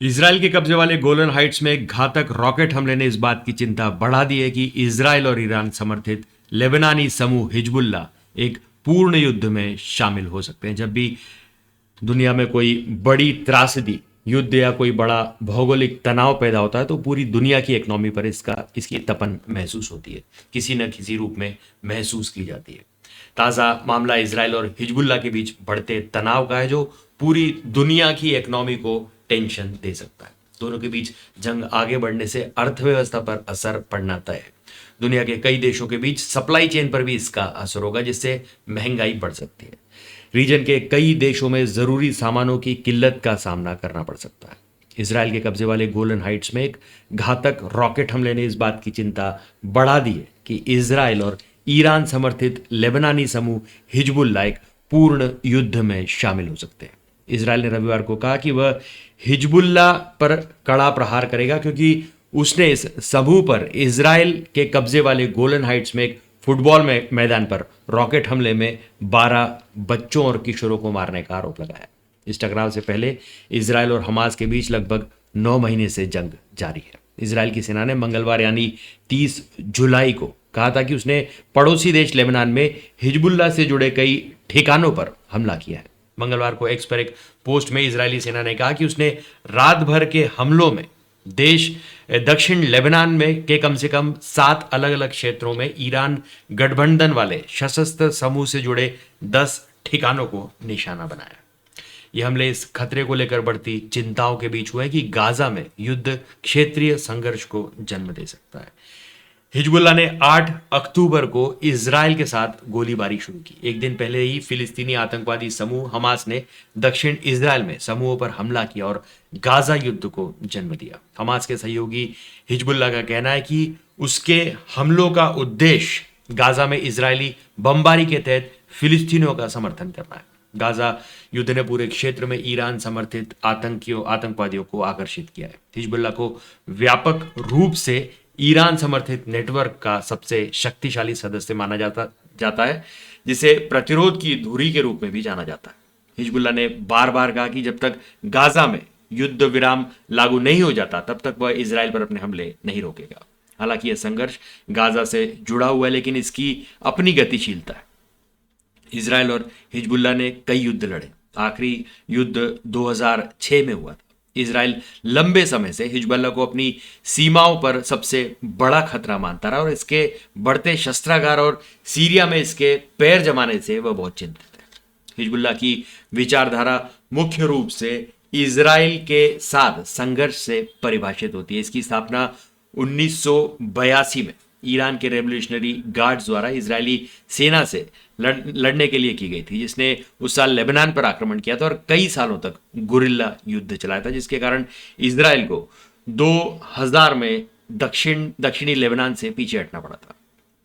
Israel के कब्जे वाले गोलन हाइट्स में घातक रॉकेट हमले ने इस बात की चिंता बढ़ा दी है कि इसराइल और ईरान समर्थित लेबनानी समूह हिजबुल्ला एक पूर्ण युद्ध में शामिल हो सकते हैं। जब भी दुनिया में कोई बड़ी त्रासदी, युद्ध या कोई बड़ा भौगोलिक तनाव पैदा होता है तो पूरी दुनिया की इकोनॉमी पर इसकी तपन महसूस होती है, किसी न किसी रूप में महसूस की जाती है। ताज़ा मामला इसराइल और हिजबुल्ला के बीच बढ़ते तनाव का है, जो पूरी दुनिया की इकोनॉमी को टेंशन दे सकता है। दोनों के बीच जंग आगे बढ़ने से अर्थव्यवस्था पर असर पड़ना तय है। दुनिया के कई देशों के बीच सप्लाई चेन पर भी इसका असर होगा, जिससे महंगाई बढ़ सकती है। रीजन के कई देशों में जरूरी सामानों की किल्लत का सामना करना पड़ सकता है। इसराइल के कब्जे वाले गोलन हाइट्स में एक घातक रॉकेट हमले ने इस बात की चिंता बढ़ा दी है कि इसराइल और ईरान समर्थित लेबनानी समूह हिजबुल्ला एक पूर्ण युद्ध में शामिल हो सकते हैं। इसराइल ने रविवार को कहा कि वह हिजबुल्ला पर कड़ा प्रहार करेगा, क्योंकि उसने इस समूह पर इसराइल के कब्जे वाले गोलन हाइट्स में एक फुटबॉल मैदान पर रॉकेट हमले में 12 बच्चों और किशोरों को मारने का आरोप लगाया। इस टकराव से पहले इसराइल और हमास के बीच लगभग 9 महीने से जंग जारी है। इसराइल की सेना ने मंगलवार यानी 30 जुलाई को कहा था कि उसने पड़ोसी देश लेबनान में हिजबुल्ला से जुड़े कई ठिकानों पर हमला किया है। मंगलवार को एक्स पर एक पोस्ट में इजरायली सेना ने कहा कि उसने रात भर के हमलों में देश दक्षिण लेबनान में के कम से कम 7 अलग अलग क्षेत्रों में ईरान गठबंधन वाले सशस्त्र समूह से जुड़े 10 ठिकानों को निशाना बनाया। ये हमले इस खतरे को लेकर बढ़ती चिंताओं के बीच हुए कि गाजा में युद्ध क्षेत्रीय संघर्ष को जन्म दे सकता है। हिजबुल्ला ने 8 अक्टूबर को इजराइल के साथ गोलीबारी शुरू की। एक दिन पहले ही फिलिस्तीनी आतंकवादी समूह हमास ने दक्षिण इजराइल में समूहों पर हमला किया और गाजा युद्ध को जन्म दिया। हमास के सहयोगी हिजबुल्ला का कहना है कि उसके हमलों का उद्देश्य गाजा में इजरायली बमबारी के तहत फिलिस्तीनियों का समर्थन करना है। गाजा युद्ध ने पूरे क्षेत्र में ईरान समर्थित आतंकवादियों को आकर्षित किया है। हिजबुल्ला को व्यापक रूप से ईरान समर्थित नेटवर्क का सबसे शक्तिशाली सदस्य माना जाता है, जिसे प्रतिरोध की धुरी के रूप में भी जाना जाता है। हिजबुल्ला ने बार बार कहा कि जब तक गाजा में युद्ध विराम लागू नहीं हो जाता तब तक वह इजराइल पर अपने हमले नहीं रोकेगा। हालांकि यह संघर्ष गाजा से जुड़ा हुआ है, लेकिन इसकी अपनी गतिशीलता है। इजराइल और हिजबुल्ला ने कई युद्ध लड़े। आखिरी युद्ध 2006 में हुआ था। इजराइल लंबे समय से हिजबुल्ला को अपनी सीमाओं पर सबसे बड़ा खतरा मानता रहा और इसके बढ़ते शस्त्रागार और सीरिया में इसके पैर जमाने से वह बहुत चिंतित है। हिजबुल्ला की विचारधारा मुख्य रूप से इजराइल के साथ संघर्ष से परिभाषित होती है। इसकी स्थापना 1982 में ईरान के रेवोल्यूशनरी गार्ड्स द्वारा इजरायली सेना से लड़ने के लिए की गई थी, जिसने उस साल लेबनान पर आक्रमण किया था और कई सालों तक गुरिल्ला युद्ध चलाया था, जिसके कारण इजराइल को 2000 में दक्षिणी लेबनान से पीछे हटना पड़ा था।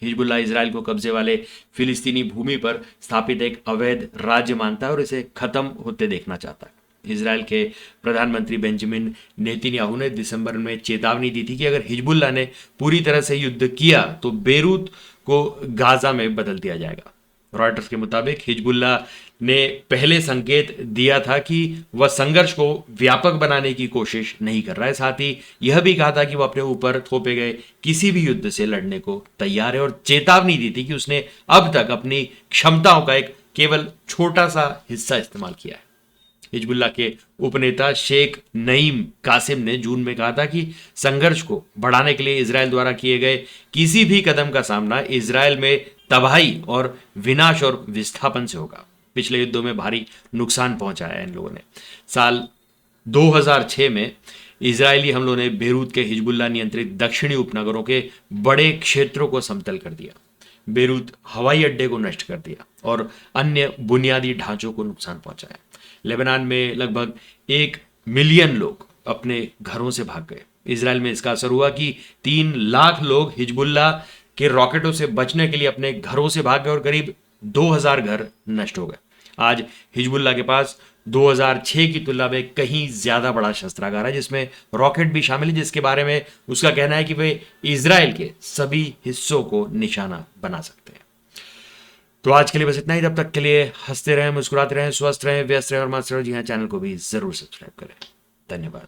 हिजबुल्ला इजराइल को कब्जे वाले फिलिस्तीनी भूमि पर स्थापित एक अवैध राज्य मानता है और इसे खत्म होते देखना चाहता है। इजराइल के प्रधानमंत्री बेंजामिन नेतन्याहू ने दिसंबर में चेतावनी दी थी कि अगर हिजबुल्ला ने पूरी तरह से युद्ध किया तो बेरूत को गाजा में बदल दिया जाएगा। रॉयटर्स के मुताबिक हिजबुल्ला ने पहले संकेत दिया था कि वह संघर्ष को व्यापक बनाने की कोशिश नहीं कर रहा है। साथ ही यह भी कहा था कि वह अपने ऊपर थोपे गए किसी भी युद्ध से लड़ने को तैयार है और चेतावनी दी थी कि उसने अब तक अपनी क्षमताओं का एक केवल छोटा सा हिस्सा इस्तेमाल किया है। हिजबुल्ला के उपनेता शेख नईम कासिम ने जून में कहा था कि संघर्ष को बढ़ाने के लिए इजराइल द्वारा किए गए किसी भी कदम का सामना इजराइल में तबाही और विनाश और विस्थापन से होगा। पिछले युद्धों में भारी नुकसान पहुंचाया है इन लोगों ने। साल 2006 में इजरायली हमलों ने बेरूत के हिजबुल्ला नियंत्रित दक्षिणी उपनगरों के बड़े क्षेत्रों को समतल कर दिया। बेरूत हवाई अड्डे को नष्ट कर दिया और अन्य बुनियादी ढांचों को नुकसान पहुंचाया। लेबनान में लगभग 1 मिलियन लोग अपने घरों से भाग गए। इजराइल में इसका असर हुआ कि 3 लाख लोग हिजबुल्ला के रॉकेटों से बचने के लिए अपने घरों से भाग गए और करीब 2000 घर नष्ट हो गए। आज हिजबुल्ला के पास 2006 की तुलना में कहीं ज्यादा बड़ा शस्त्रागार है, जिसमें रॉकेट भी शामिल है, जिसके बारे में उसका कहना है कि वे इजराइल के सभी हिस्सों को निशाना बना सकते हैं। तो आज के लिए बस इतना ही। तब तक के लिए हंसते रहें, मुस्कुराते रहें, स्वस्थ रहें, व्यस्त रहें और मस्त रहें। जी हाँ, चैनल को भी जरूर सब्सक्राइब करें। धन्यवाद।